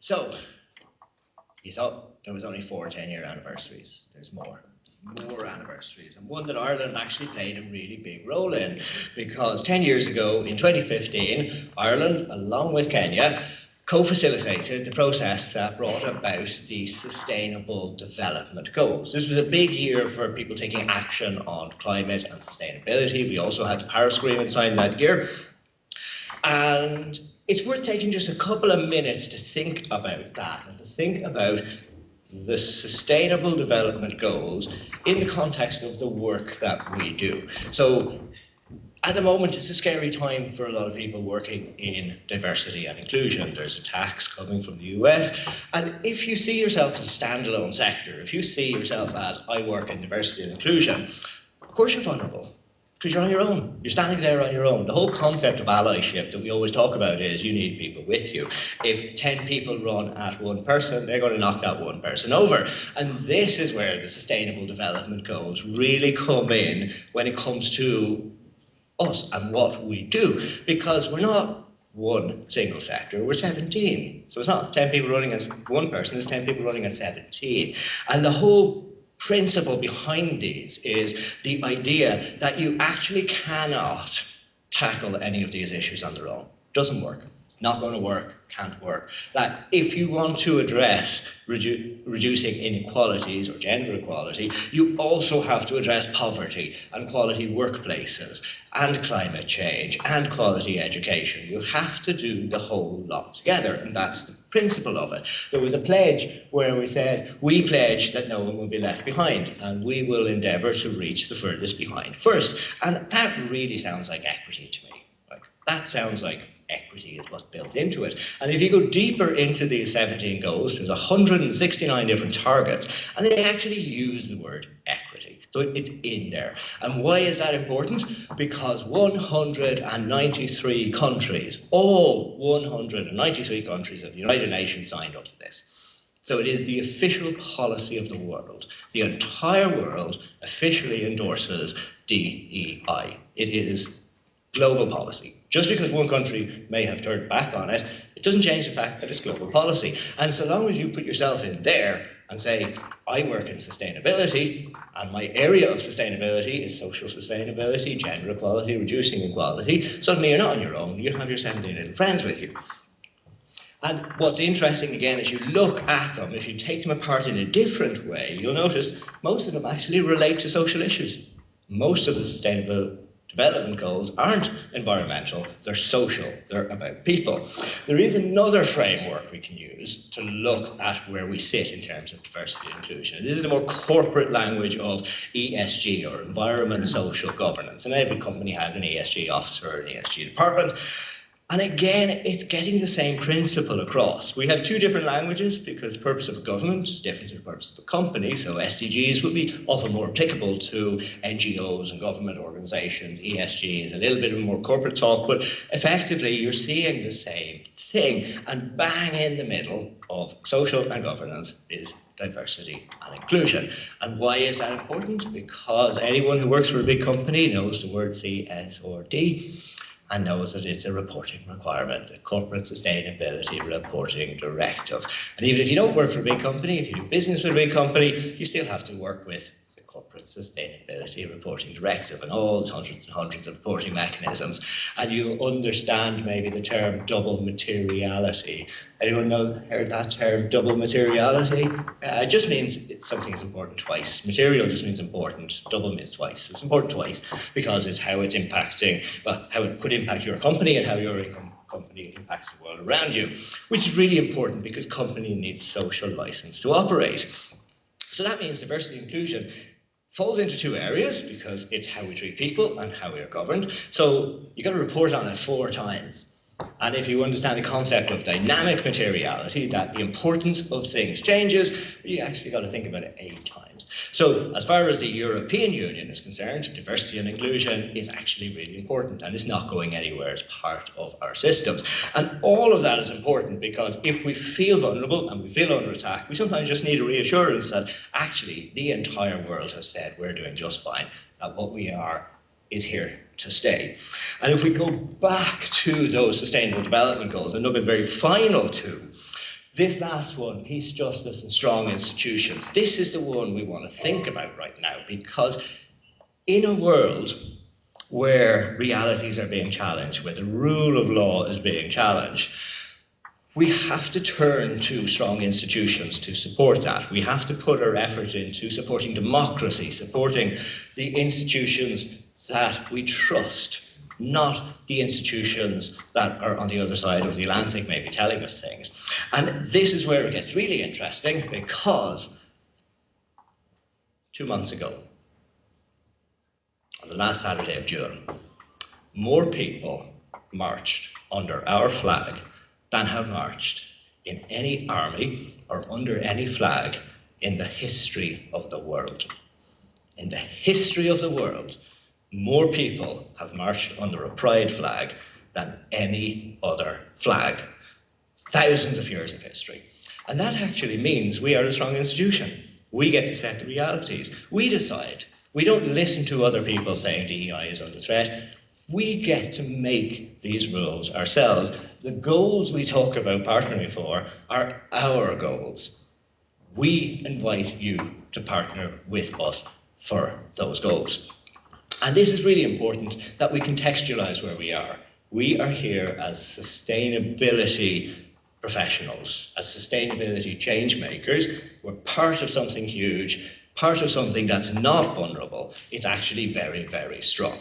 So, you thought there was only 4 10-year anniversaries. There's more anniversaries, and one that Ireland actually played a really big role in, because 10 years ago, in 2015, Ireland, along with Kenya, co-facilitated the process that brought about the Sustainable Development Goals. This was a big year for people taking action on climate and sustainability. We also had the Paris Agreement signed that year. And it's worth taking just a couple of minutes to think about that and to think about the Sustainable Development Goals in the context of the work that we do. So at the moment, it's a scary time for a lot of people working in diversity and inclusion. There's attacks coming from the US. And if you see yourself as a standalone sector, if you see yourself as, I work in diversity and inclusion, of course you're vulnerable, because you're on your own. You're standing there on your own. The whole concept of allyship that we always talk about is you need people with you. If 10 people run at one person, they're going to knock that one person over. And this is where the Sustainable Development Goals really come in when it comes to us and what we do, because we're not one single sector, we're 17. So it's not 10 people running as one person, it's 10 people running as 17. And the whole principle behind these is the idea that you actually cannot tackle any of these issues on their own. Doesn't work. It's not going to work, can't work. That if you want to address reducing inequalities or gender equality, you also have to address poverty and quality workplaces and climate change and quality education. You have to do the whole lot together, and that's the principle of it. There was a pledge where we said, we pledge that no one will be left behind, and we will endeavour to reach the furthest behind first. And that really sounds like equity to me. That sounds like equity is what's built into it. And if you go deeper into these 17 goals, there's 169 different targets, and they actually use the word equity. So it's in there. And why is that important? Because 193 countries, all 193 countries of the United Nations signed up to this. So it is the official policy of the world. The entire world officially endorses DEI. It is global policy. Just because one country may have turned back on it, it doesn't change the fact that it's global policy. And so long as you put yourself in there and say, I work in sustainability, and my area of sustainability is social sustainability, gender equality, reducing inequality, suddenly you're not on your own, you have your 17 little friends with you. And what's interesting, again, as you look at them, if you take them apart in a different way, you'll notice most of them actually relate to social issues. Most of the Sustainable Development Goals aren't environmental, they're social, they're about people. There is another framework we can use to look at where we sit in terms of diversity and inclusion. This is the more corporate language of ESG, or environment, social governance. And every company has an ESG officer, an ESG department. And again, it's getting the same principle across. We have two different languages because the purpose of a government is different to the purpose of a company. So SDGs would be often more applicable to NGOs and government organizations. ESG is a little bit of more corporate talk, but effectively you're seeing the same thing. And bang in the middle of social and governance is diversity and inclusion. And why is that important? Because anyone who works for a big company knows the word C, S, or D, and knows that it's a reporting requirement, a corporate sustainability reporting directive. And even if you don't work for a big company, if you do business with a big company, you still have to work with the corporate sustainability reporting directive and all the hundreds and hundreds of reporting mechanisms. And you understand maybe the term double materiality. Anyone heard that term, double materiality? It just means something is important twice. Material just means important, double means twice. It's important twice because it's how it's impacting, well, how it could impact your company and how your company impacts the world around you, which is really important because company needs social license to operate. So that means diversity and inclusion falls into two areas because it's how we treat people and how we are governed. So you got to report on it 4 times. And if you understand the concept of dynamic materiality, that the importance of things changes, you actually got to think about it 8 times. So as far as the European Union is concerned, diversity and inclusion is actually really important, and it's not going anywhere as part of our systems. And all of that is important because if we feel vulnerable and we feel under attack, we sometimes just need a reassurance that actually the entire world has said we're doing just fine, that what we are is here to stay. And if we go back to those Sustainable Development Goals and look at the very final 2, This last one, peace, justice, and strong institutions, this is the one we want to think about right now, because in a world where realities are being challenged, where the rule of law is being challenged, we have to turn to strong institutions to support that. We have to put our effort into supporting democracy, supporting the institutions that we trust, not the institutions that are on the other side of the Atlantic maybe telling us things. And this is where it gets really interesting, because 2 months ago, on the last Saturday of June, more people marched under our flag than have marched in any army or under any flag in the history of the world. In the history of the world, more people have marched under a pride flag than any other flag. Thousands of years of history. And that actually means we are a strong institution. We get to set the realities. We decide. We don't listen to other people saying DEI is under threat. We get to make these rules ourselves. The goals we talk about partnering for are our goals. We invite you to partner with us for those goals. And this is really important that we contextualize where we are. We are here as sustainability professionals, as sustainability change makers. We're part of something huge, part of something that's not vulnerable. It's actually very, very strong.